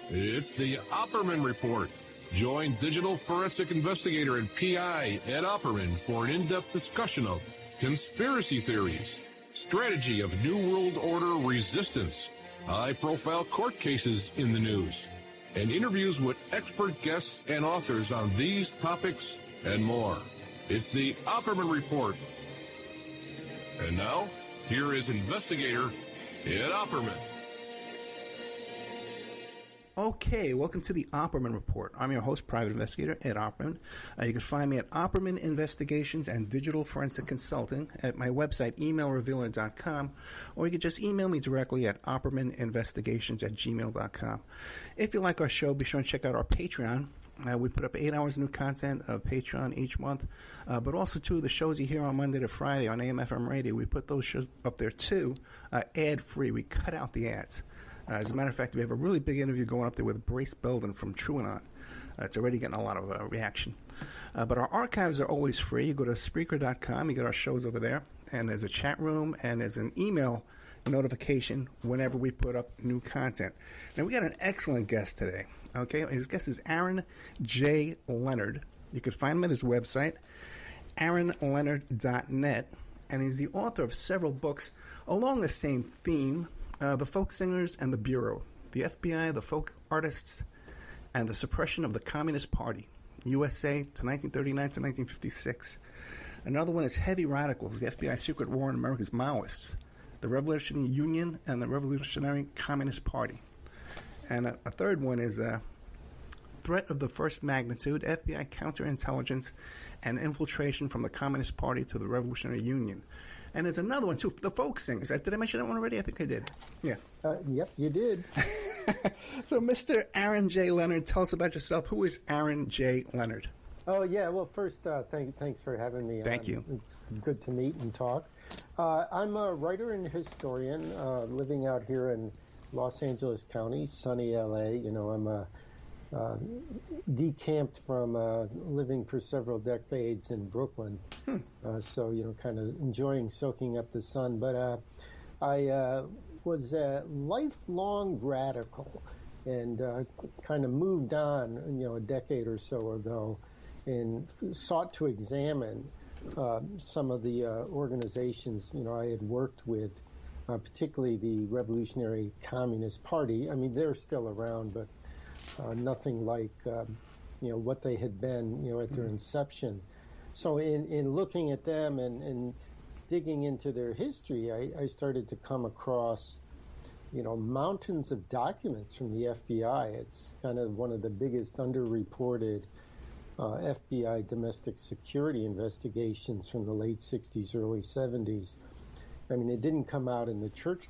It's the Opperman Report. Join digital forensic investigator and PI Ed Opperman for an in-depth discussion of conspiracy theories, strategy of New World Order resistance, high-profile court cases in the news, and interviews with expert guests and authors on these topics and more. It's the Opperman Report. And now, here is investigator Ed Opperman. Okay, welcome to the Opperman Report. I'm your host, private investigator Ed Opperman. You can find me at Opperman Investigations and Digital Forensic Consulting at my website, emailrevealer.com, or you can just email me directly at oppermaninvestigations@gmail.com. If you like our show, be sure and check out our Patreon. We put up 8 hours of new content of Patreon each month, but also, too, the shows you hear on Monday to Friday on AM/FM radio, we put those shows up there, too, ad-free. We cut out the ads. As a matter of fact, we have a really big interview going up there with Brace Belden from TrueAnon. It's already getting a lot of reaction. But our archives are always free. You go to Spreaker.com, you get our shows over there, and there's a chat room, and there's an email notification whenever we put up new content. Now, we got an excellent guest today. Okay, his guest is Aaron J. Leonard. You can find him at his website, aaronleonard.net, and he's the author of several books along the same theme. The Folk Singers and the Bureau, the FBI, the Folk Artists, and the Suppression of the Communist Party, USA to 1939 to 1956. Another one is Heavy Radicals, the FBI Secret War on America's Maoists, the Revolutionary Union and the Revolutionary Communist Party. And a third one is Threat of the First Magnitude, FBI Counterintelligence and Infiltration from the Communist Party to the Revolutionary Union. And there's another one, too, the Folk Singers. Did I mention that one already? I think I did. Yeah. Yep, you did. So, Mr. Aaron J. Leonard, tell us about yourself. Who is Aaron J. Leonard? Oh, yeah. Well, first, thanks for having me. Thank you. It's good to meet and talk. I'm a writer and historian living out here in Los Angeles County, sunny L.A. You know, I'm decamped from living for several decades in Brooklyn. So, you know, kind of enjoying soaking up the sun. But I was a lifelong radical and kind of moved on, you know, a decade or so ago and sought to examine some of the organizations, you know, I had worked with, particularly the Revolutionary Communist Party. I mean, they're still around, but nothing like, you know, what they had been, you know, at their inception. So in looking at them and digging into their history, I started to come across, you know, mountains of documents from the FBI. It's kind of one of the biggest underreported FBI domestic security investigations from the late 60s, early 70s. I mean, it didn't come out in the Church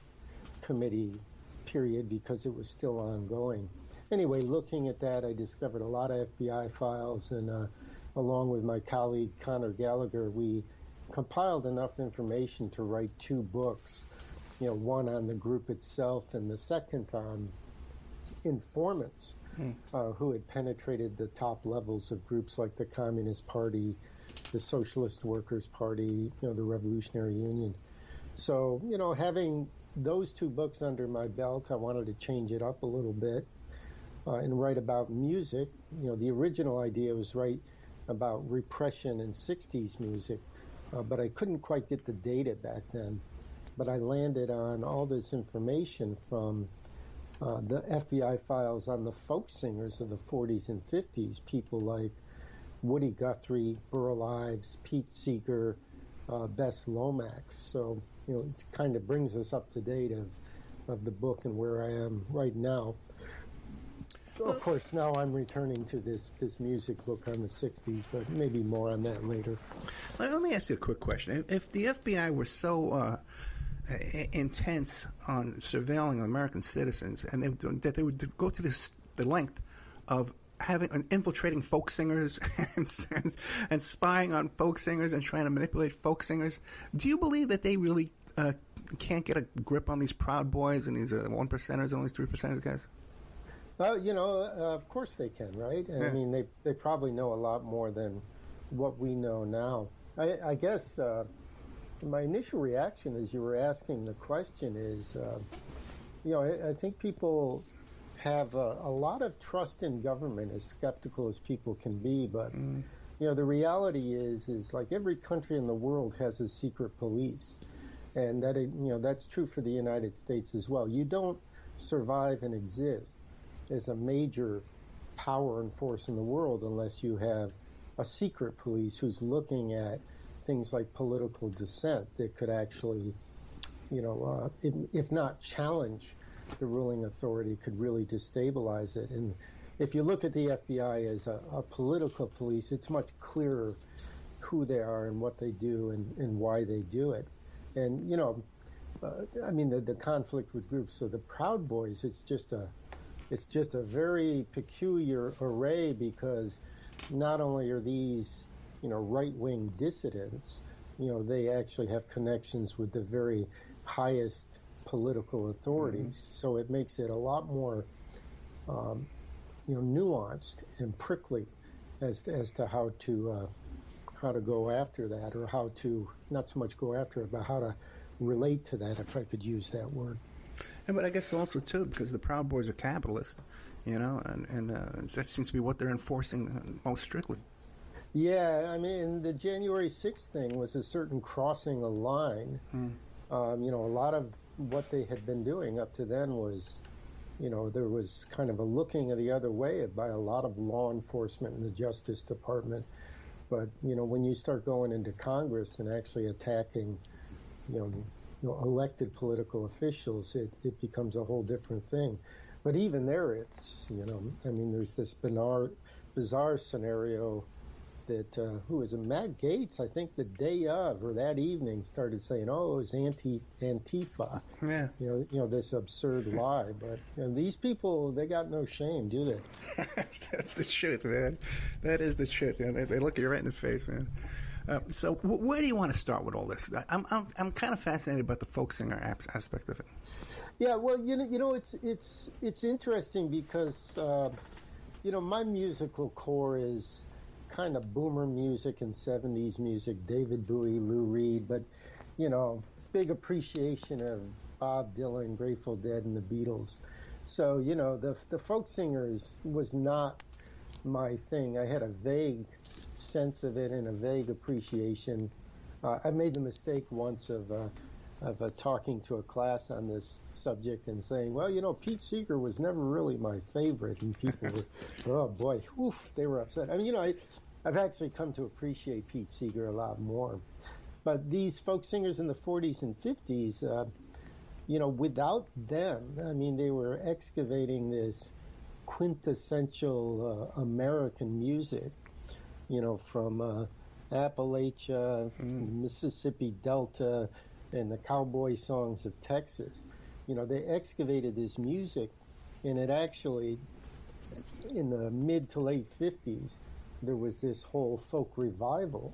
Committee period because it was still ongoing. Anyway, looking at that, I discovered a lot of FBI files, and along with my colleague Connor Gallagher, we compiled enough information to write 2 books, you know, one on the group itself and the second on informants who had penetrated the top levels of groups like the Communist Party, the Socialist Workers' Party, you know, the Revolutionary Union. So, you know, having those 2 books under my belt, I wanted to change it up a little bit. And write about music. You know, the original idea was write about repression and 60s music, but I couldn't quite get the data back then. But I landed on all this information from the FBI files on the folk singers of the 40s and 50s, people like Woody Guthrie, Burl Ives, Pete Seeger, Bess Lomax. So, you know, it kind of brings us up to date of the book and where I am right now. Of course, now I'm returning to this music book on the 60s, but maybe more on that later. Let me ask you a quick question. If the FBI were so intense on surveilling American citizens, and that they would go to the length of infiltrating folk singers and spying on folk singers and trying to manipulate folk singers, do you believe that they really can't get a grip on these Proud Boys and these 1%ers and all these 3%ers guys? You know, of course they can, right? And, yeah. I mean, they probably know a lot more than what we know now. I guess my initial reaction as you were asking the question is, you know, I think people have a lot of trust in government, as skeptical as people can be. But the reality is like every country in the world has a secret police, and that's true for the United States as well. You don't survive and exist as a major power and force in the world unless you have a secret police who's looking at things like political dissent that could actually, if not challenge the ruling authority, could really destabilize it. And if you look at the FBI as a political police, it's much clearer who they are and what they do and why they do it. And, the conflict with groups. So the Proud Boys, it's just a very peculiar array, because not only are these, right-wing dissidents, they actually have connections with the very highest political authorities. So it makes it a lot more, nuanced and prickly as to how to go after that, or how to not so much go after it, but how to relate to that, if I could use that word. Yeah, but I guess also too, because the Proud Boys are capitalist, and that seems to be what they're enforcing most strictly. Yeah, I mean, the January 6th thing was a certain crossing a line. A lot of what they had been doing up to then was, there was kind of a looking the other way by a lot of law enforcement and the Justice Department. But, when you start going into Congress and actually attacking, elected political officials, it becomes a whole different thing. But even there, it's, there's this bizarre scenario that, who was it, Matt Gaetz, I think the day of or that evening started saying, oh, it was Antifa. Yeah. This absurd lie. But these people, they got no shame, do they? That's the truth, man. That is the truth. They look you right in the face, man. So where do you want to start with all this? I'm kind of fascinated about the folk singer aspect of it. Yeah, well, it's interesting because my musical core is kind of boomer music and 70s music, David Bowie, Lou Reed, but big appreciation of Bob Dylan, Grateful Dead, and the Beatles. So the folk singers was not my thing. I had a vague sense of it and a vague appreciation. I made the mistake once of talking to a class on this subject and saying, well, Pete Seeger was never really my favorite, and people were, oh boy, oof, they were upset. I mean, I've actually come to appreciate Pete Seeger a lot more. But these folk singers in the 40s and 50s, without them, they were excavating this quintessential American music, from Appalachia, Mississippi Delta, and the cowboy songs of Texas. They excavated this music, and it actually, in the mid to late 50s, there was this whole folk revival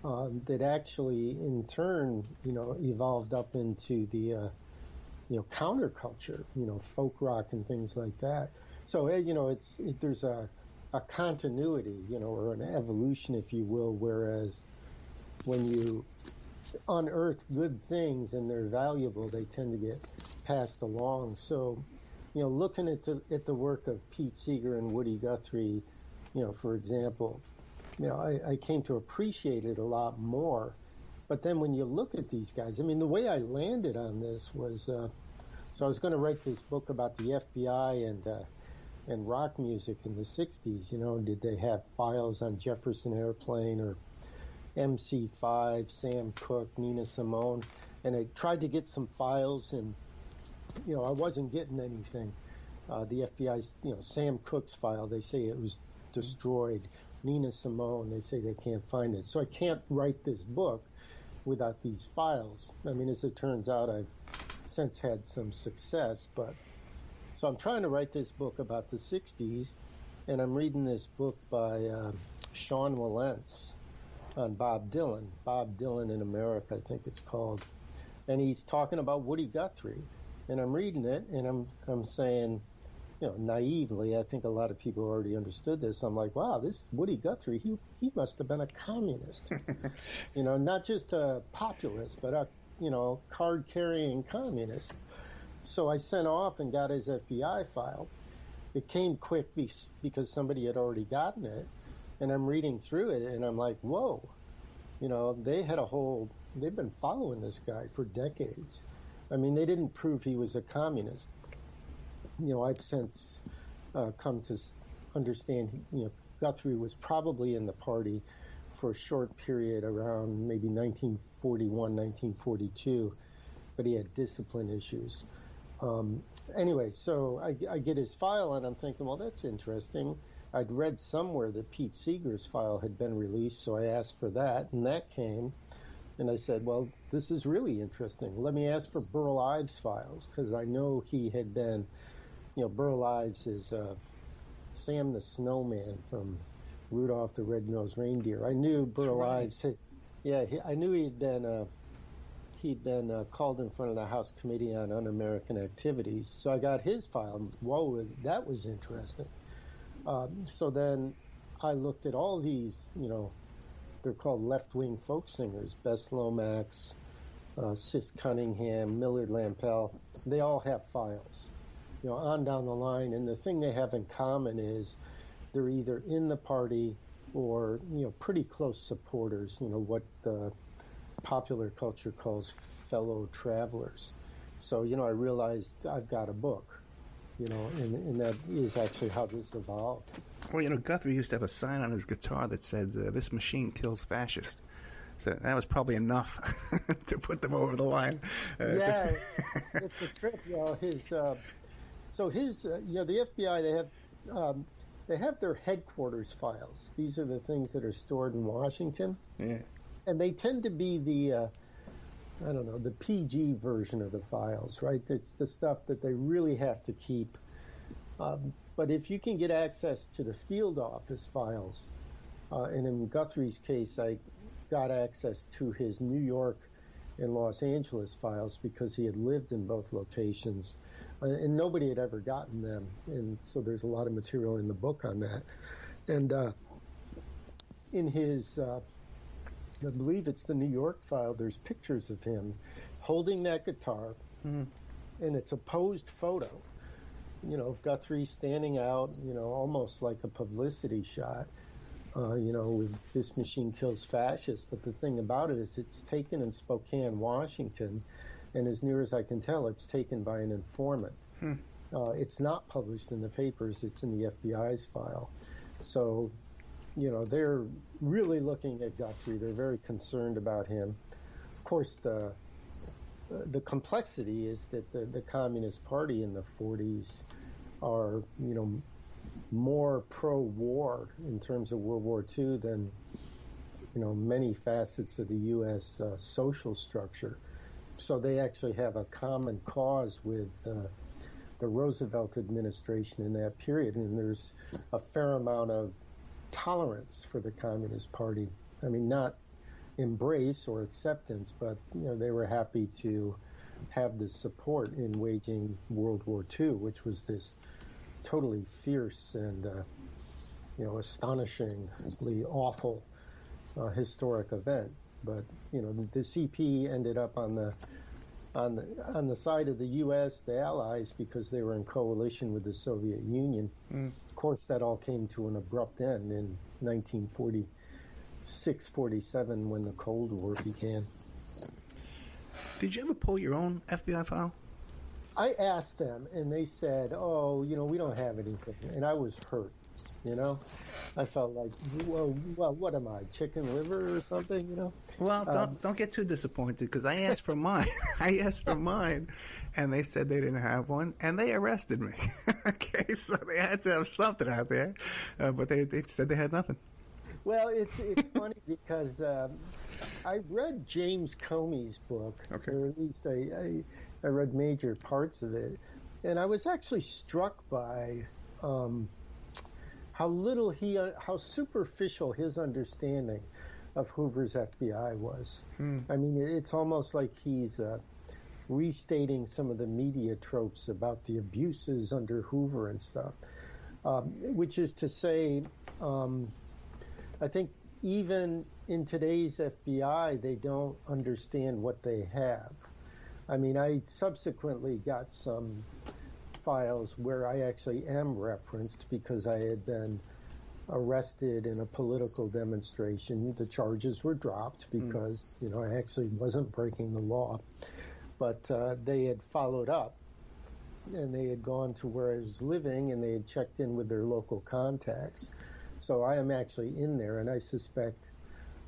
that actually, in turn, evolved up into the, counterculture, folk rock and things like that. So, there's a continuity, or an evolution, if you will, whereas when you unearth good things and they're valuable, they tend to get passed along. So, looking at the work of Pete Seeger and Woody Guthrie, for example, I came to appreciate it a lot more. But then when you look at these guys, the way I landed on this was, so I was going to write this book about the FBI and rock music in the 60s. Did they have files on Jefferson Airplane or MC5, Sam Cooke, Nina Simone? And I tried to get some files, and, I wasn't getting anything. The FBI's, Sam Cooke's file, they say it was destroyed. Nina Simone, they say they can't find it. So I can't write this book without these files. As it turns out, I've since had some success, but so I'm trying to write this book about the 60s, and I'm reading this book by Sean Wilentz on Bob Dylan in America, I think it's called. And he's talking about Woody Guthrie. And I'm reading it, and I'm saying, naively, I think a lot of people already understood this. I'm like, wow, this Woody Guthrie, he must have been a communist. Not just a populist, but a, card-carrying communist. So I sent off and got his FBI file. It came quick because somebody had already gotten it. And I'm reading through it, and I'm like, whoa. They've been following this guy for decades. I mean, they didn't prove he was a communist. I'd since come to understand, Guthrie was probably in the party for a short period around maybe 1941, 1942, but he had discipline issues. Anyway, so I get his file, and I'm thinking, well, that's interesting. I'd read somewhere that Pete Seeger's file had been released, so I asked for that, and that came. And I said, well, this is really interesting. Let me ask for Burl Ives' files, because I know he had been, Burl Ives is Sam the Snowman from Rudolph the Red-Nosed Reindeer. I knew Burl Ives I knew he'd been called in front of the House Committee on Un-American Activities. So I got his file. Whoa, that was interesting. So then I looked at all these, they're called left-wing folk singers, Bess Lomax, Sis Cunningham, Millard Lampel. They all have files, on down the line. And the thing they have in common is they're either in the party or, pretty close supporters, what the popular culture calls fellow travelers. So, I realized I've got a book. And that is actually how this evolved. Well, Guthrie used to have a sign on his guitar that said, "This machine kills fascists." So that was probably enough to put them over the line. It's a trip. The FBI, they have their headquarters files. These are the things that are stored in Washington. Yeah. And they tend to be the PG version of the files, right? It's the stuff that they really have to keep. But if you can get access to the field office files, and in Guthrie's case, I got access to his New York and Los Angeles files because he had lived in both locations, and nobody had ever gotten them. And so there's a lot of material in the book on that. And in his... I believe it's the New York file. There's pictures of him holding that guitar, and it's a posed photo, of Guthrie standing out, almost like a publicity shot, with "This Machine Kills Fascists." But the thing about it is it's taken in Spokane, Washington, and as near as I can tell, it's taken by an informant. It's not published in the papers. It's in the FBI's file. So... they're really looking at Guthrie. They're very concerned about him. Of course, the complexity is that the Communist Party in the 40s are, more pro-war in terms of World War II than, many facets of the U.S. Social structure. So they actually have a common cause with the Roosevelt administration in that period, and there's a fair amount of tolerance for the Communist Party. I mean, not embrace or acceptance, but they were happy to have the support in waging World War II, which was this totally fierce and astonishingly awful historic event. But the CP ended up on the side of the U.S., the Allies, because they were in coalition with the Soviet Union. Of course, that all came to an abrupt end in 1946-47 when the Cold War began. Did you ever pull your own FBI file? I asked them, and they said, we don't have anything. And I was hurt, I felt like, well, what am I, chicken liver or something, Well, don't get too disappointed, because I asked for mine. And they said they didn't have one, and they arrested me. Okay, so they had to have something out there, but they said they had nothing. Well, it's funny because I read James Comey's book, okay, or at least I read major parts of it, and I was actually struck by how superficial his understanding of Hoover's FBI was. I mean, it's almost like he's restating some of the media tropes about the abuses under Hoover and stuff, which is to say, I think even in today's FBI, they don't understand what they have. I mean, I subsequently got some files where I actually am referenced because I had been arrested in a political demonstration. The charges were dropped because, I actually wasn't breaking the law. But they had followed up, and they had gone to where I was living, and they had checked in with their local contacts. So I am actually in there, and I suspect,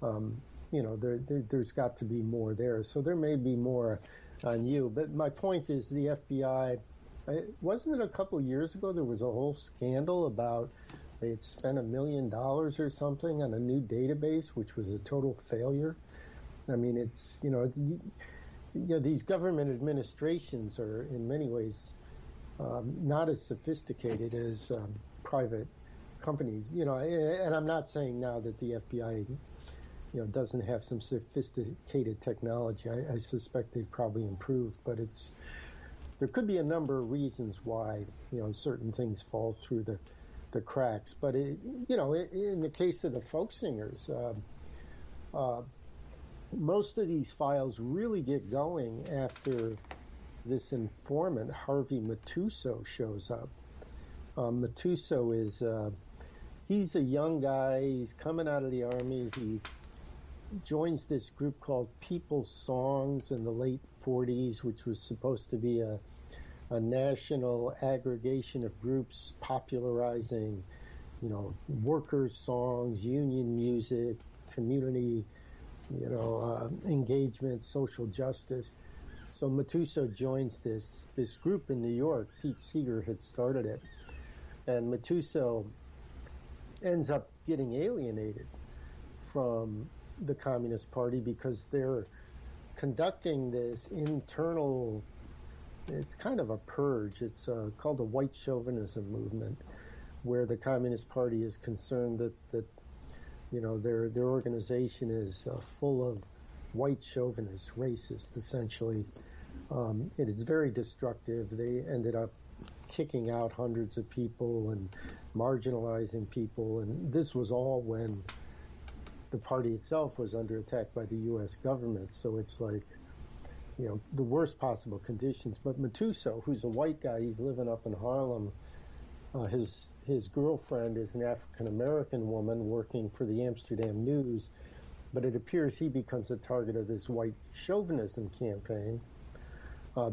there's got to be more there. So there may be more on you. But my point is the FBI, wasn't it a couple of years ago there was a whole scandal about they had spent $1 million or something on a new database, which was a total failure? I mean, it's, these government administrations are in many ways not as sophisticated as private companies. And I'm not saying now that the FBI, doesn't have some sophisticated technology. I suspect they've probably improved, but there could be a number of reasons why, certain things fall through the cracks. But, in the case of the folk singers, most of these files really get going after this informant, Harvey Matuso, shows up. Matuso is, he's a young guy. He's coming out of the Army. He joins this group called People's Songs in the late 40s, which was supposed to be a national aggregation of groups popularizing, workers' songs, union music, community, engagement, social justice. So Matuso joins this group in New York. Pete Seeger had started it. And Matuso ends up getting alienated from the Communist Party because they're conducting this internal, it's kind of a purge. It's called a white chauvinism movement, where the Communist Party is concerned that their organization is full of white chauvinists, racist, essentially. It is very destructive. They ended up kicking out hundreds of people and marginalizing people, and this was all when the party itself was under attack by the U.S. government. So it's like, the worst possible conditions. But Matuso, who's a white guy, he's living up in Harlem. His girlfriend is an African-American woman working for the Amsterdam News, but it appears he becomes a target of this white chauvinism campaign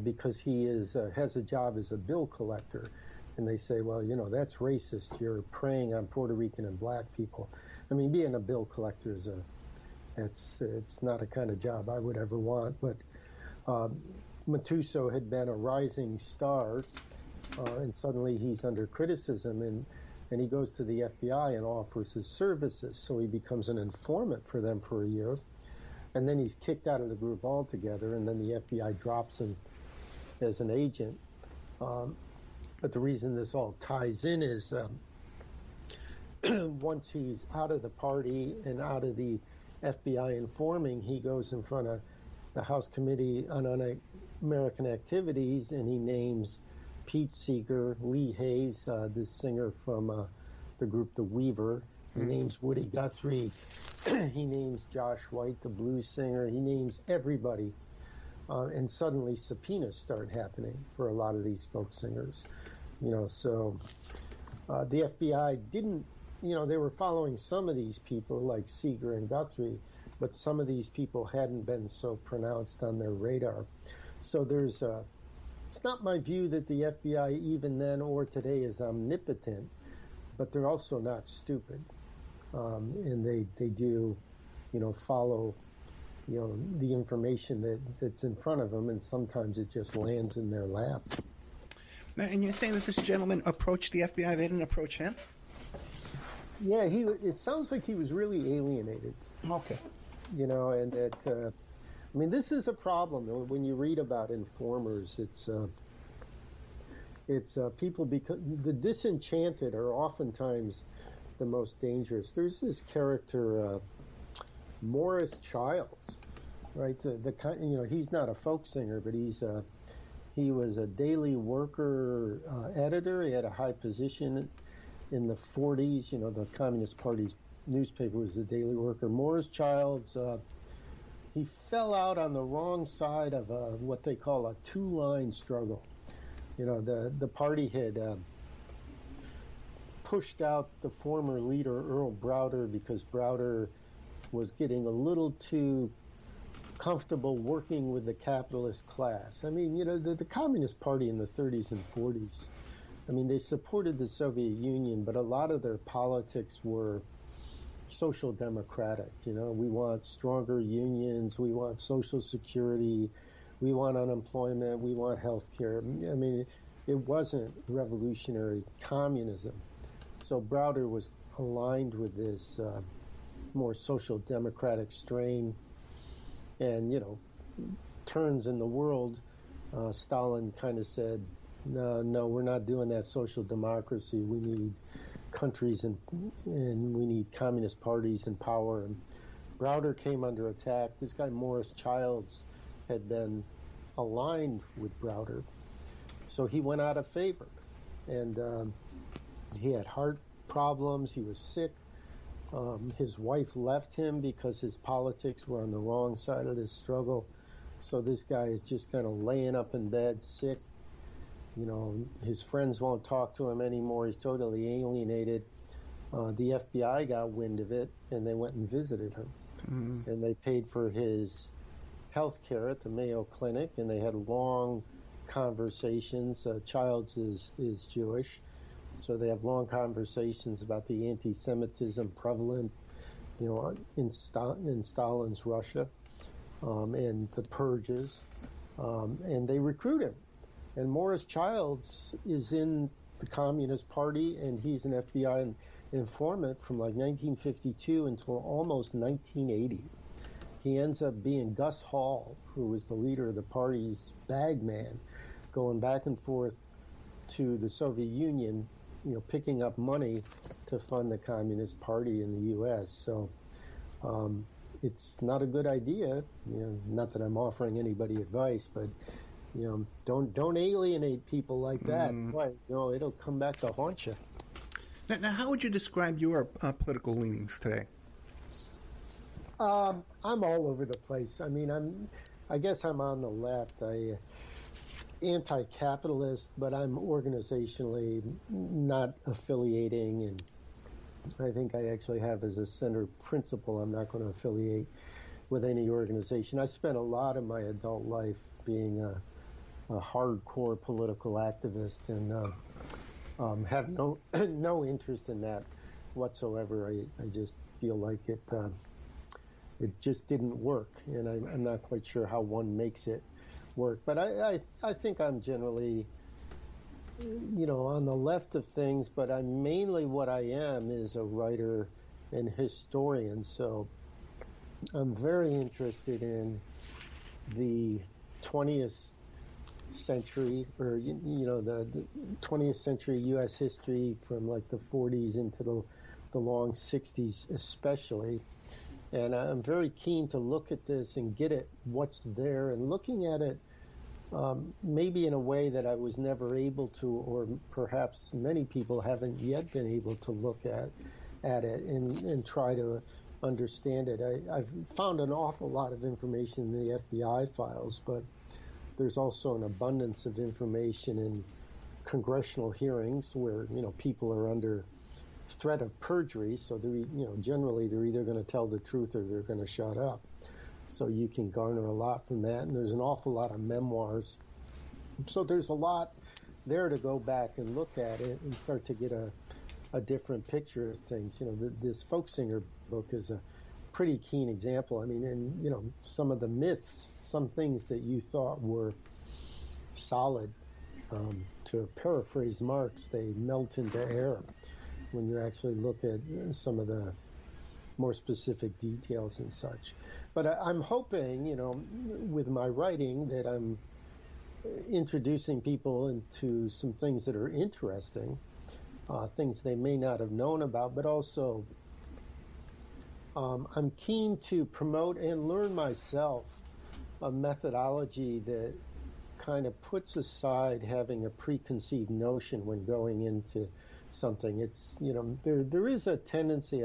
because he has a job as a bill collector. And they say, well, that's racist. You're preying on Puerto Rican and black people. I mean, being a bill collector it's not a kind of job I would ever want. But Matuso had been a rising star, and suddenly he's under criticism, and he goes to the FBI and offers his services. So he becomes an informant for them for a year, and then he's kicked out of the group altogether, and then the FBI drops him as an agent. But the reason this all ties in is once he's out of the party and out of the FBI informing, he goes in front of the House Committee on Un-American Activities, and he names Pete Seeger, Lee Hays, this singer from the group The Weaver. He names Woody Guthrie. He names Josh White, the blues singer. He names everybody. And suddenly subpoenas start happening for a lot of these folk singers. So the FBI didn't, they were following some of these people like Seeger and Guthrie, but some of these people hadn't been so pronounced on their radar. So it's not my view that the FBI even then or today is omnipotent, but they're also not stupid. And they do, follow, the information that's in front of them, and sometimes it just lands in their lap. And you're saying that this gentleman approached the FBI, they didn't approach him? Yeah, it sounds like he was really alienated. Okay. And that, this is a problem. When you read about informers, it's people, because the disenchanted are oftentimes the most dangerous. There's this character, Morris Childs, right? He's not a folk singer, but he was a Daily Worker editor. He had a high position in the 40s. The Communist Party's newspaper was the Daily Worker. Morris Childs he fell out on the wrong side of what they call a two-line struggle. You know, the party had pushed out the former leader, Earl Browder, because Browder was getting a little too comfortable working with the capitalist class. I mean, you know, the Communist Party in the 30s and 40s, I mean, they supported the Soviet Union, but a lot of their politics were social democratic. You know, we want stronger unions, we want Social Security, we want unemployment, we want health care. I mean, it wasn't revolutionary communism. So Browder was aligned with this more social democratic strain. And, you know, turns in the world, Stalin kind of said, no, we're not doing that social democracy. We need countries and we need communist parties in power. And Browder came under attack. This guy Morris Childs had been aligned with Browder, so he went out of favor. And he had heart problems. He was sick. His wife left him because his politics were on the wrong side of this struggle. So this guy is just kind of laying up in bed, sick. You know, his friends won't talk to him anymore. He's totally alienated. The FBI got wind of it, and they went and visited him. Mm-hmm. And they paid for his health care at the Mayo Clinic, and they had long conversations. Childs is Jewish, so they have long conversations about the anti-Semitism prevalent, you know, in Stalin's Russia, and the purges, and they recruit him. And Morris Childs is in the Communist Party, and he's an FBI informant from like 1952 until almost 1980. He ends up being Gus Hall, who was the leader of the party's bag man, going back and forth to the Soviet Union, you know, picking up money to fund the Communist Party in the U.S. So it's not a good idea. You know, not that I'm offering anybody advice, but you know, don't alienate people like that. Right? You know, it'll come back to haunt you. Now, how would you describe your political leanings today? I'm all over the place. I mean, I guess I'm on the left. I anti-capitalist, but I'm organizationally not affiliating, and I think I actually have as a center principle I'm not going to affiliate with any organization. I spent a lot of my adult life being a hardcore political activist, and have no interest in that whatsoever. I just feel like it just didn't work, and I'm not quite sure how one makes it work. But I think I'm generally, you know, on the left of things, but I'm mainly what I am is a writer and historian. So I'm very interested in the 20th century, or you know, the 20th century U.S. history from like the 40s into the long 60s especially. And I'm very keen to look at this and get at what's there, and looking at it maybe in a way that I was never able to, or perhaps many people haven't yet been able to look at it and try to understand it. I've found an awful lot of information in the FBI files, but there's also an abundance of information in congressional hearings where, you know, people are under threat of perjury, so generally they're either going to tell the truth or they're going to shut up. So you can garner a lot from that, and there's an awful lot of memoirs. So there's a lot there to go back and look at it and start to get a different picture of things. You know, this Folksinger book is a pretty keen example. I mean, and you know, some of the myths, some things that you thought were solid, to paraphrase Marx, they melt into air when you actually look at some of the more specific details and such. But I'm hoping, you know, with my writing that I'm introducing people into some things that are interesting, things they may not have known about, but also I'm keen to promote and learn myself a methodology that kind of puts aside having a preconceived notion when going into something. It's, you know, there is a tendency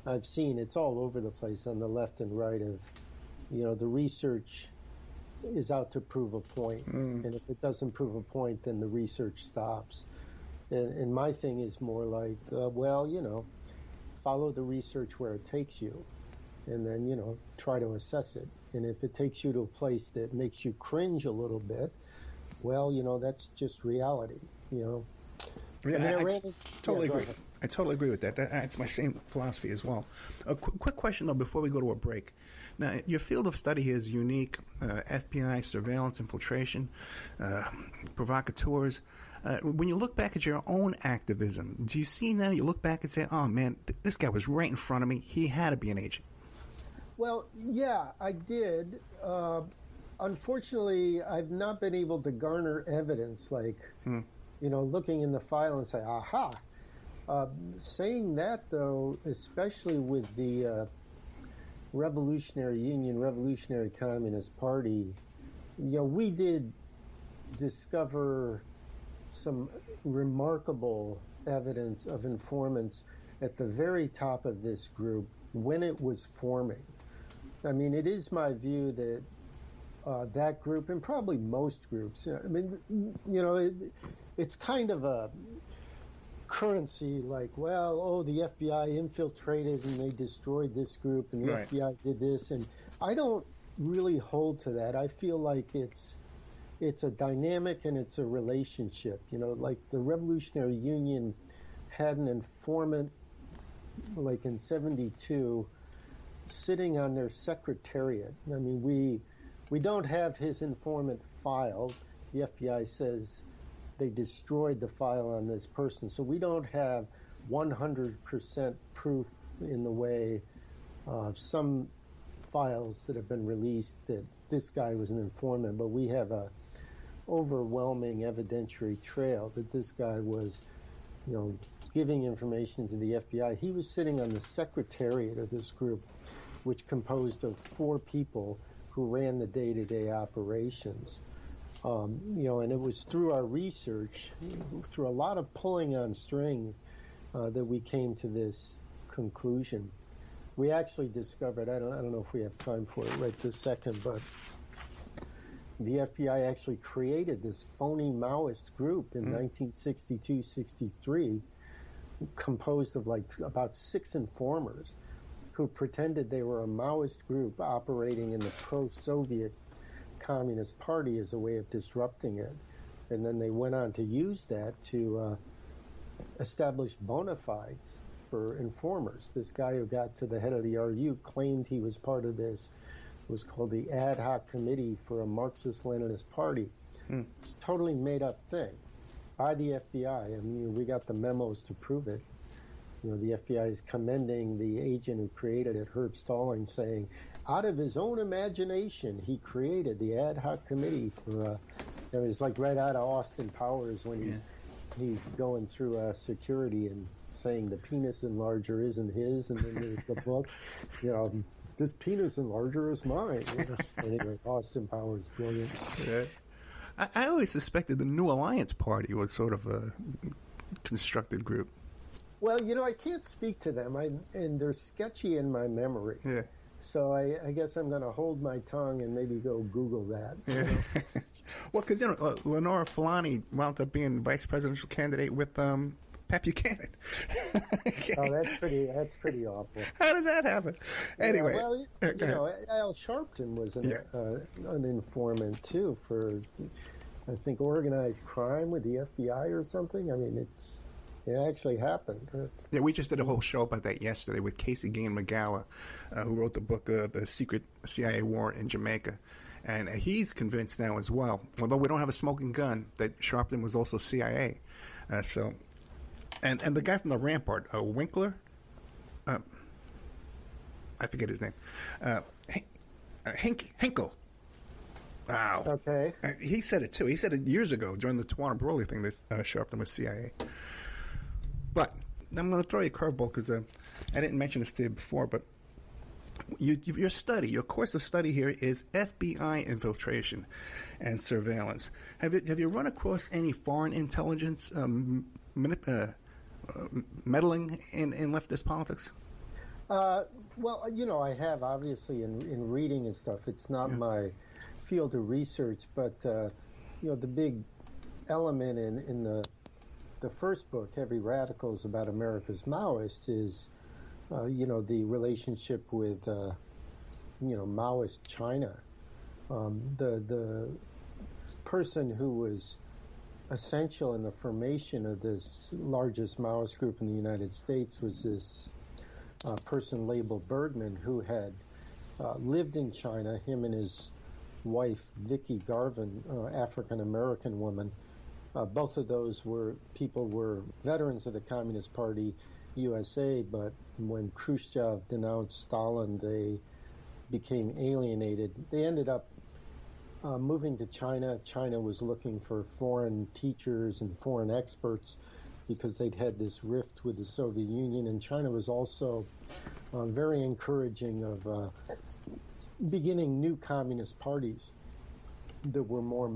I've seen, it's all over the place on the left and right, of the research is out to prove a point. And if it doesn't prove a point, then the research stops. And my thing is more like, follow the research where it takes you, and then, try to assess it. And if it takes you to a place that makes you cringe a little bit, well, that's just reality, Yeah, I totally agree. I totally agree with that. That's my same philosophy as well. A quick question, though, before we go to a break. Now, your field of study here is unique. FBI, surveillance, infiltration, provocateurs. When you look back at your own activism, do you see now, you look back and say, oh, man, this guy was right in front of me. He had to be an agent. Well, yeah, I did. Unfortunately, I've not been able to garner evidence like, looking in the file and say, aha. Saying that, though, especially with the Revolutionary Union, Revolutionary Communist Party, we did discover some remarkable evidence of informants at the very top of this group when it was forming. I mean, it is my view that that group, and probably most groups, it's kind of a currency like, the FBI infiltrated and they destroyed this group and the FBI did this. And I don't really hold to that. I feel like it's a dynamic and it's a relationship. Like the Revolutionary Union had an informant, like in 1972, sitting on their secretariat. I mean, we don't have his informant filed. The FBI says they destroyed the file on this person. So we don't have 100% proof in the way of some files that have been released that this guy was an informant, but we have a overwhelming evidentiary trail that this guy was, giving information to the FBI. He was sitting on the secretariat of this group, which composed of 4 people who ran the day-to-day operations. And it was through our research, through a lot of pulling on strings, that we came to this conclusion. We actually discovered, I don't know if we have time for it right this second, but the FBI actually created this phony Maoist group in 1962-63, composed of about 6 informers who pretended they were a Maoist group operating in the pro-Soviet Communist Party as a way of disrupting it. And then they went on to use that to establish bona fides for informers. This guy who got to the head of the RU claimed he was part of this. It was called the Ad Hoc Committee for a Marxist-Leninist Party. It's a totally made-up thing by the FBI. I mean, we got the memos to prove it. The FBI is commending the agent who created it, Herb Stalling, saying, out of his own imagination, he created the Ad Hoc Committee for, it was like right out of Austin Powers when he's going through security and saying the penis enlarger isn't his, and then there's the book, this penis enlarger is mine. Anyway, Austin Powers, brilliant. Yeah. I always suspected the New Alliance Party was sort of a constructed group. Well, I can't speak to them, and they're sketchy in my memory. Yeah. So I guess I'm going to hold my tongue and maybe go Google that. Yeah. Well, because Lenora Fulani wound up being vice presidential candidate with Pat Buchanan. Oh, that's pretty awful. How does that happen? Anyway, well, Al Sharpton was an informant too for, I think, organized crime with the FBI or something. I mean, it actually happened. Yeah, we just did a whole show about that yesterday with Casey Gain McGalla, who wrote the book, The Secret CIA War in Jamaica. And he's convinced now as well, although we don't have a smoking gun, that Sharpton was also CIA. And the guy from the Rampart, Winkler, I forget his name, Hinkle. Wow. Okay. He said it too. He said it years ago during the Tawana Brawley thing that Sharpton was CIA. But I'm going to throw you a curveball because I didn't mention this to you before, but your course of study here is FBI infiltration and surveillance. Have you run across any foreign intelligence meddling in leftist politics? Well, I have obviously in reading and stuff. It's not my field of research, but the big element in the first book, Heavy Radicals, about America's Maoists is, the relationship with, Maoist China. The person who was essential in the formation of this largest Maoist group in the United States was this person labeled Bergman, who had lived in China. Him and his wife, Vicky Garvin, African-American woman, both of those were veterans of the Communist Party USA, but when Khrushchev denounced Stalin, they became alienated. They ended up moving to China. China was looking for foreign teachers and foreign experts because they'd had this rift with the Soviet Union, and China was also very encouraging of beginning new communist parties that were more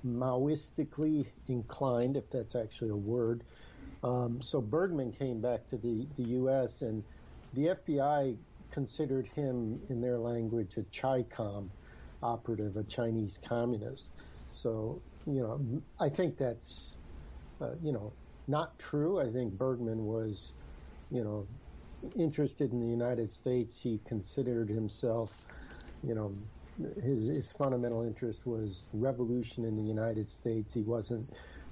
Maoistically inclined, if that's actually a word. So Bergman came back to the U.S., and the FBI considered him, in their language, a Chi-Com operative, a Chinese communist. So, I think that's, not true. I think Bergman was, interested in the United States. He considered himself, his fundamental interest was revolution in the United States. He wasn't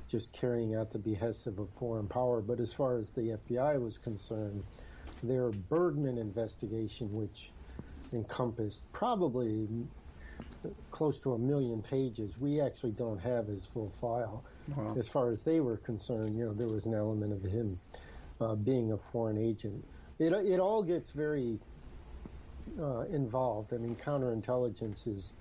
just carrying out the behests of a foreign power. But as far as the FBI was concerned, their Bergman investigation, which encompassed probably close to 1 million pages, we actually don't have his full file. Wow. As far as they were concerned, there was an element of him being a foreign agent. It all gets very involved. I mean, counterintelligence is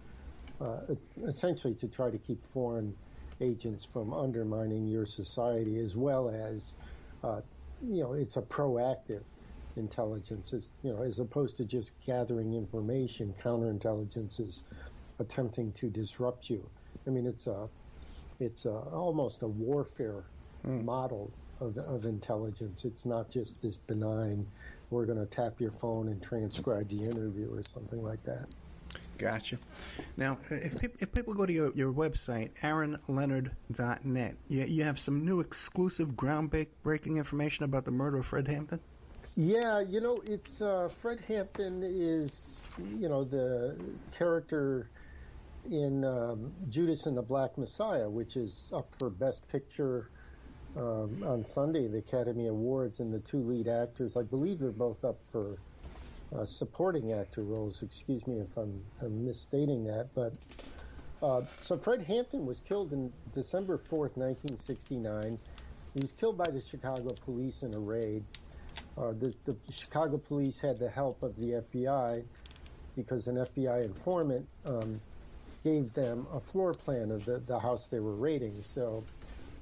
essentially to try to keep foreign agents from undermining your society, as well as, it's a proactive intelligence. It's, as opposed to just gathering information, counterintelligence is attempting to disrupt you. I mean, it's almost a warfare model of intelligence. It's not just this benign, we're going to tap your phone and transcribe the interview or something like that. Gotcha. Now, if people go to your website, aaronleonard.net, you have some new exclusive groundbreaking information about the murder of Fred Hampton? Yeah, it's Fred Hampton is, the character in Judas and the Black Messiah, which is up for Best Picture on Sunday, the Academy Awards, and the two lead actors, I believe they're both up for supporting actor roles. Excuse me if I'm misstating that. But so Fred Hampton was killed in December 4th, 1969. He was killed by the Chicago police in a raid. The Chicago police had the help of the FBI because an FBI informant gave them a floor plan of the house they were raiding. So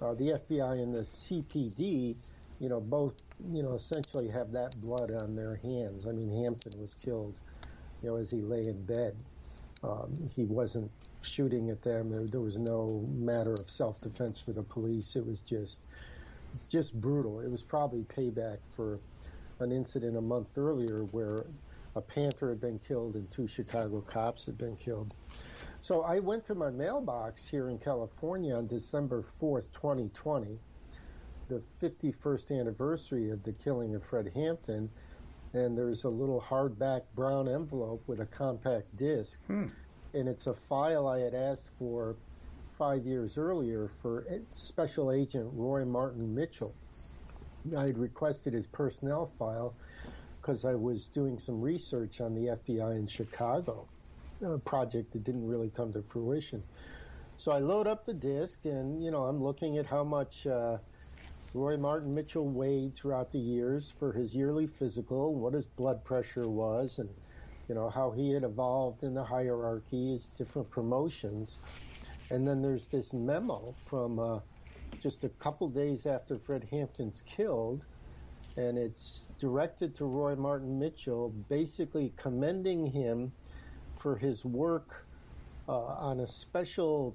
the FBI and the CPD, both, essentially have that blood on their hands. I mean, Hampton was killed, as he lay in bed. He wasn't shooting at them. There was no matter of self-defense for the police. It was just brutal. It was probably payback for an incident a month earlier where a Panther had been killed and 2 Chicago cops had been killed. So I went to my mailbox here in California on December 4th, 2020, the 51st anniversary of the killing of Fred Hampton, and there's a little hardback brown envelope with a compact disc, and it's a file I had asked for 5 years earlier for Special Agent Roy Martin Mitchell. I had requested his personnel file because I was doing some research on the FBI in Chicago, a project that didn't really come to fruition. So I load up the disc, and, I'm looking at how much Roy Martin Mitchell weighed throughout the years for his yearly physical, what his blood pressure was, and, how he had evolved in the hierarchy, his different promotions. And then there's this memo from just a couple days after Fred Hampton's killed, and it's directed to Roy Martin Mitchell, basically commending him for his work on a special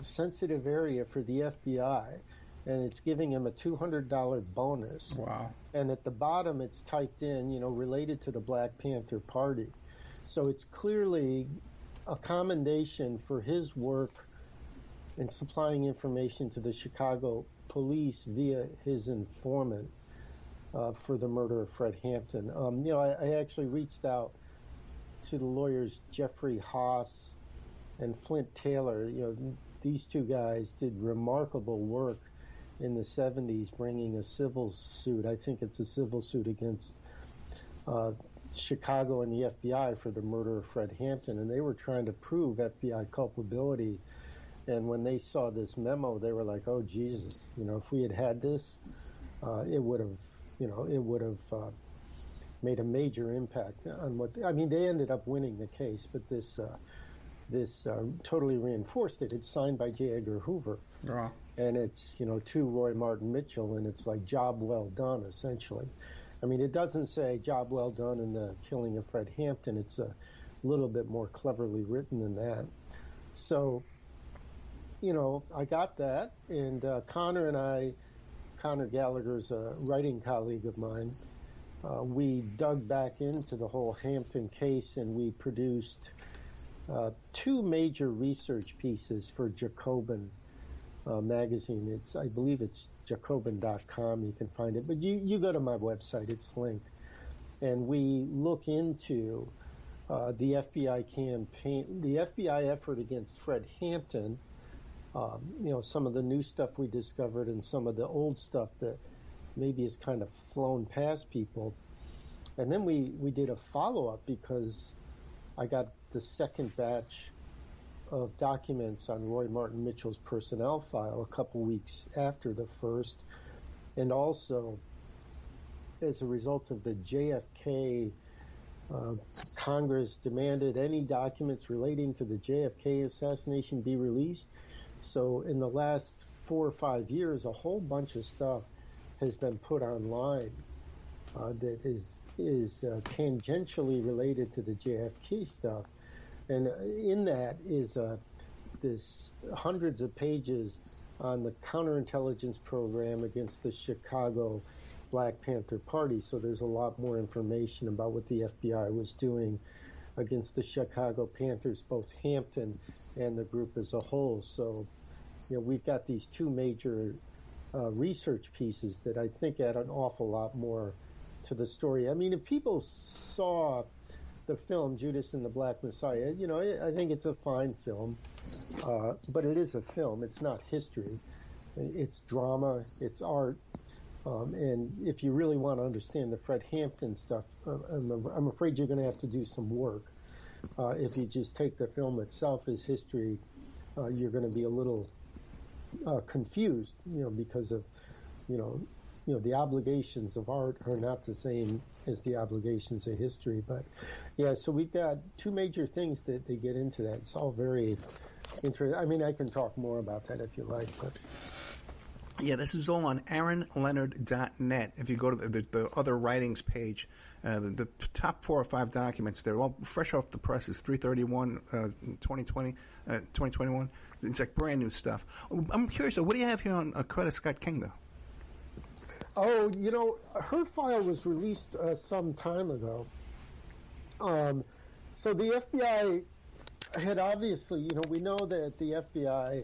sensitive area for the FBI. and it's giving him a $200 bonus. Wow. And at the bottom, it's typed in, related to the Black Panther Party. So it's clearly a commendation for his work in supplying information to the Chicago police via his informant for the murder of Fred Hampton. I actually reached out to the lawyers Jeffrey Haas and Flint Taylor. These two guys did remarkable work in the 70s, bringing a civil suit. I think it's a civil suit against Chicago and the FBI for the murder of Fred Hampton, and they were trying to prove FBI culpability. And when they saw this memo, they were like, "Oh Jesus! If we had had this, it would have made a major impact on what." They ended up winning the case, but this totally reinforced it. It's signed by J. Edgar Hoover. Yeah. And it's, to Roy Martin Mitchell, and it's like job well done, essentially. It doesn't say job well done in the killing of Fred Hampton. It's a little bit more cleverly written than that. So, I got that, and Connor Gallagher's a writing colleague of mine. We dug back into the whole Hampton case, and we produced two major research pieces for Jacobin magazine. I believe it's jacobin.com. You can find it, but you go to my website, it's linked, and we look into the FBI campaign, the FBI effort against Fred Hampton. Some of the new stuff we discovered and some of the old stuff that maybe has kind of flown past people. And then we did a follow-up because I got the second batch of documents on Roy Martin Mitchell's personnel file a couple weeks after the first. And also, as a result of the JFK, Congress demanded any documents relating to the JFK assassination be released. So in the last 4 or 5 years, a whole bunch of stuff has been put online that is tangentially related to the JFK stuff. And in that is this hundreds of pages on the counterintelligence program against the Chicago Black Panther Party. So there's a lot more information about what the FBI was doing against the Chicago Panthers, both Hampton and the group as a whole. So, we've got these two major research pieces that I think add an awful lot more to the story. If people saw the film Judas and the Black Messiah, I think it's a fine film, but it is a film. It's not history. It's drama. It's art. And if you really want to understand the Fred Hampton stuff, I'm afraid you're going to have to do some work. If you just take the film itself as history, you're going to be a little confused, because of, the obligations of art are not the same as the obligations of history. But yeah, so we've got two major things that they get into that. It's all very interesting. I can talk more about that if you like, but. Yeah, this is all on aaronleonard.net. If you go to the other writings page, the top 4 or 5 documents, they're all fresh off the press. It's 3/31, 2021. It's like brand new stuff. I'm curious, what do you have here on Coretta Scott King, though? Oh, her file was released some time ago. So the FBI had obviously, we know that the FBI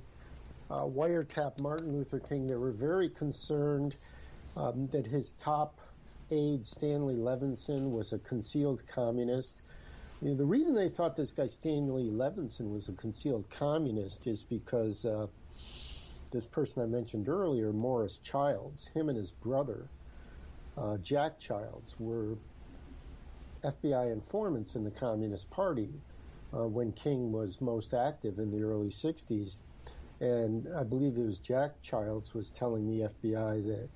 wiretapped Martin Luther King. They were very concerned that his top aide, Stanley Levinson, was a concealed communist. The reason they thought this guy, Stanley Levinson, was a concealed communist is because this person I mentioned earlier, Morris Childs, him and his brother, Jack Childs, were FBI informants in the Communist Party when King was most active in the early 60s. And I believe it was Jack Childs was telling the FBI that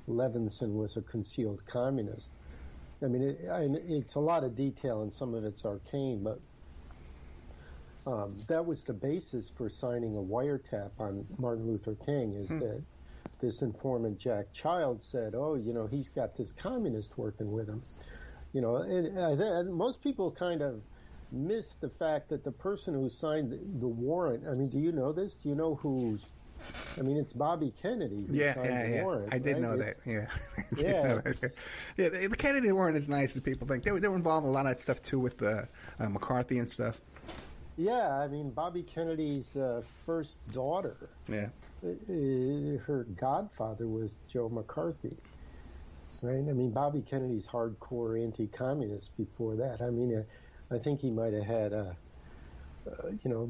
Levinson was a concealed communist. It's a lot of detail and some of it's arcane, but that was the basis for signing a wiretap on Martin Luther King, is that this informant Jack Childs said, he's got this communist working with him. And most people kind of miss the fact that the person who signed the warrant, do you know this? Do you know who I mean, it's Bobby Kennedy. Yeah. Warrant, I did right? know that. Yeah. Yeah. The Kennedy weren't as nice as people think. They were involved in a lot of that stuff too with McCarthy and stuff. Yeah, I mean, Bobby Kennedy's first daughter. Yeah. Her godfather was Joe McCarthy. Right? I mean, Bobby Kennedy's hardcore anti-communist before that. I mean, I think he might have had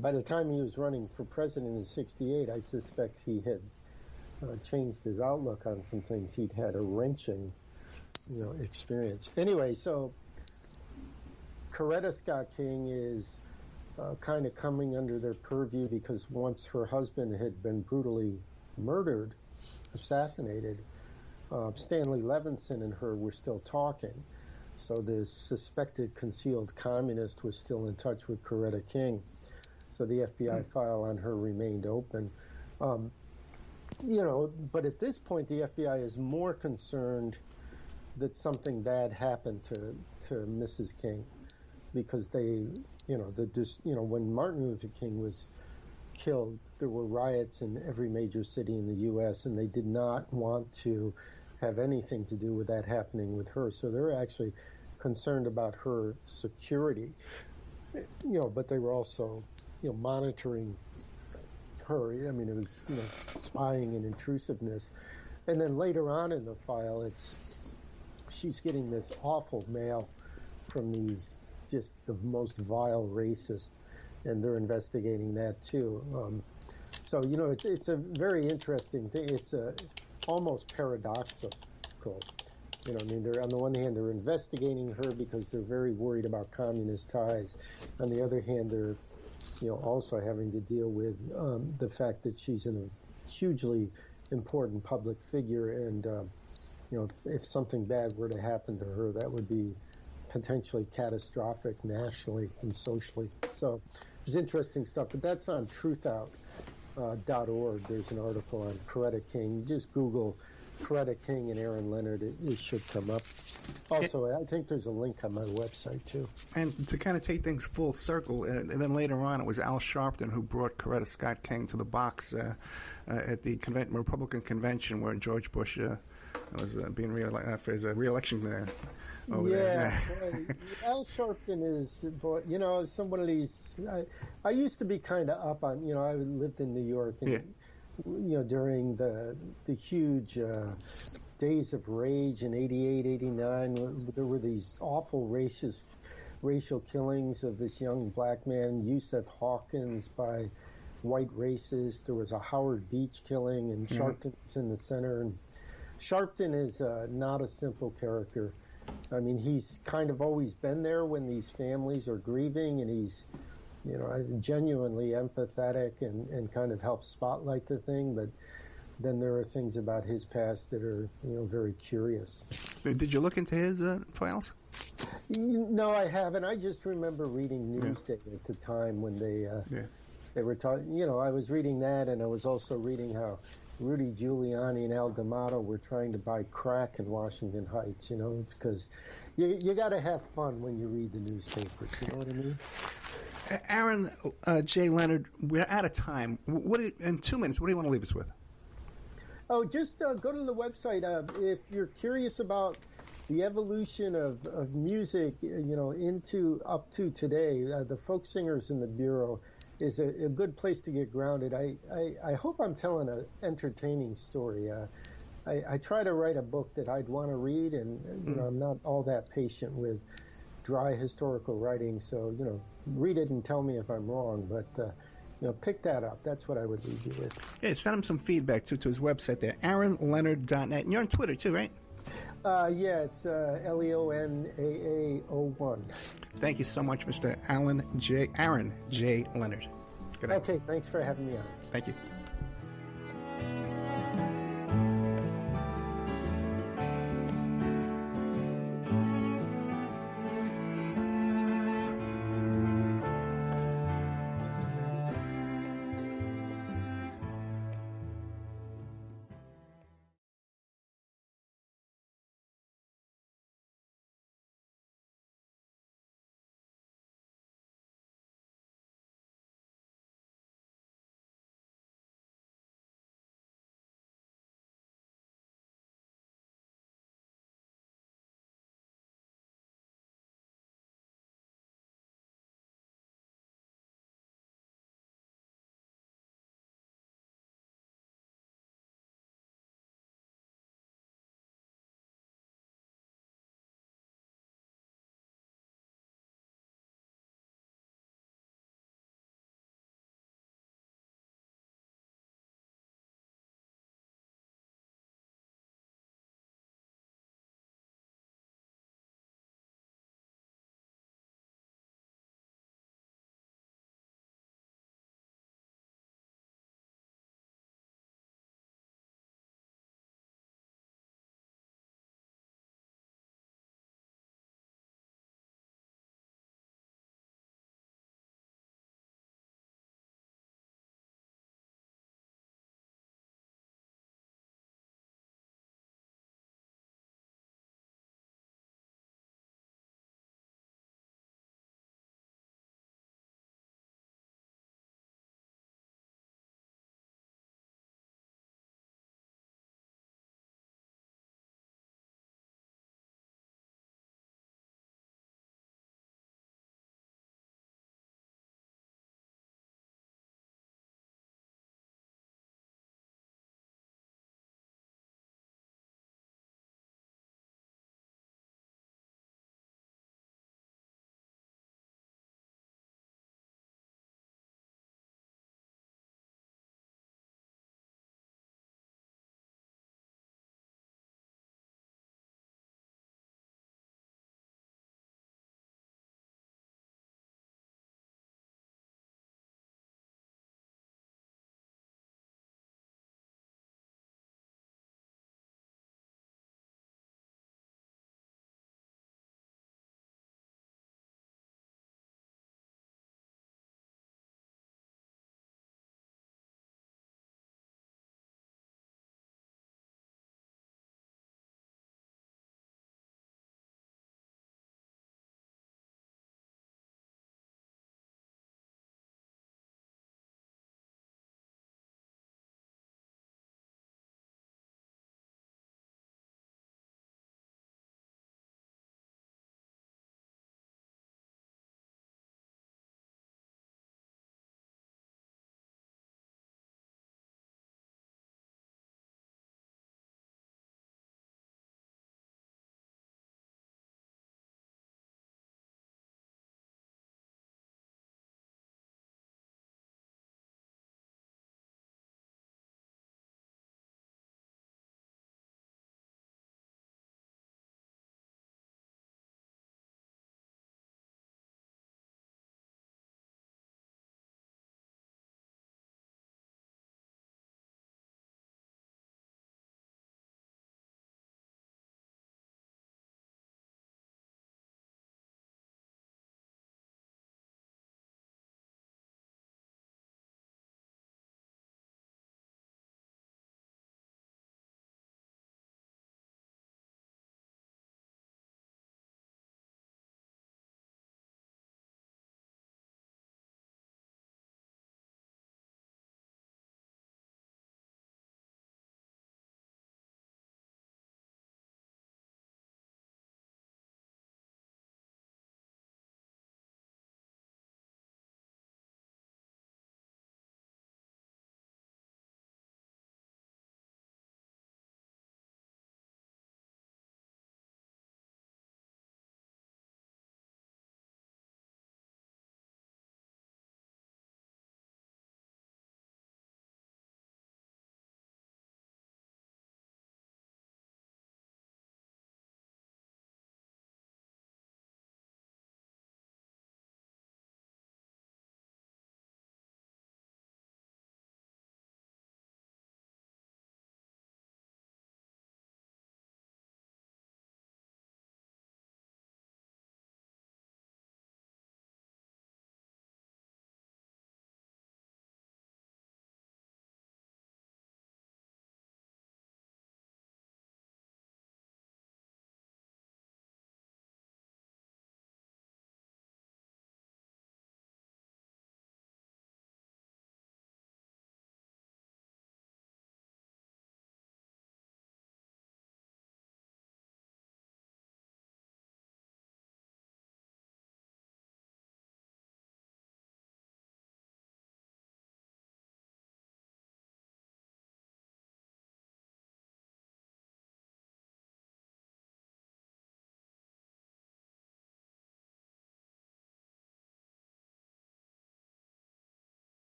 by the time he was running for president in '68, I suspect he had changed his outlook on some things. He'd had a wrenching, experience. Anyway, so Coretta Scott King is kind of coming under their purview because once her husband had been brutally murdered, assassinated, Stanley Levinson and her were still talking. So this suspected concealed communist was still in touch with Coretta King. So the FBI file on her remained open. But at this point, the FBI is more concerned that something bad happened to Mrs. King, because they, when Martin Luther King was killed, there were riots in every major city in the U.S., and they did not want to have anything to do with that happening with her. So they're actually concerned about her security, but they were also, monitoring her. I mean, it was, spying and intrusiveness. And then later on in the file, she's getting this awful mail from these just the most vile racist, and they're investigating that too. So, it's a very interesting thing. It's almost paradoxical. I mean, they're, on the one hand, they're investigating her because they're very worried about communist ties. On the other hand, they're, also having to deal with the fact that she's a hugely important public figure, and if something bad were to happen to her, that would be potentially catastrophic nationally and socially. So it's interesting stuff, but that's on truthout.org. There's an article on Coretta King. Just Google Coretta King and Aaron Leonard. It should come up. Also, I think there's a link on my website, too. And to kind of take things full circle, and then later on it was Al Sharpton who brought Coretta Scott King to the box at the Republican convention where George Bush was being for his re-election there. Al Sharpton is, some of these. I used to be kind of up on. I lived in New York, and during the huge days of rage in '88, '89, there were these awful racial killings of this young black man, Yusef Hawkins, by white racists. There was a Howard Beach killing, and Sharpton's in the center. And Sharpton is not a simple character. I mean, he's kind of always been there when these families are grieving, and he's, genuinely empathetic and kind of helps spotlight the thing. But then there are things about his past that are, very curious. Did you look into his files? No, I haven't. I just remember reading Newsday at the time when they were talking. I was reading that, and I was also reading how Rudy Giuliani and Al D'Amato were trying to buy crack in Washington Heights. It's because you got to have fun when you read the newspapers. You know what I mean? Aaron, J Leonard, we're out of time. In 2 minutes, what do you want to leave us with? Oh, just go to the website. If you're curious about the evolution of music, up to today, the folk singers in the Bureau is a good place to get grounded. I hope I'm telling an entertaining story. I try to write a book that I'd want to read, and I'm not all that patient with dry historical writing. So read it and tell me if I'm wrong. But pick that up. That's what I would leave you with. Yeah, send him some feedback to his website there, AaronLeonard.net. And you're on Twitter too, right? It's LeonAAO1. Thank you so much, Mr. Aaron J. Leonard. Good night. Okay, thanks for having me on. Thank you.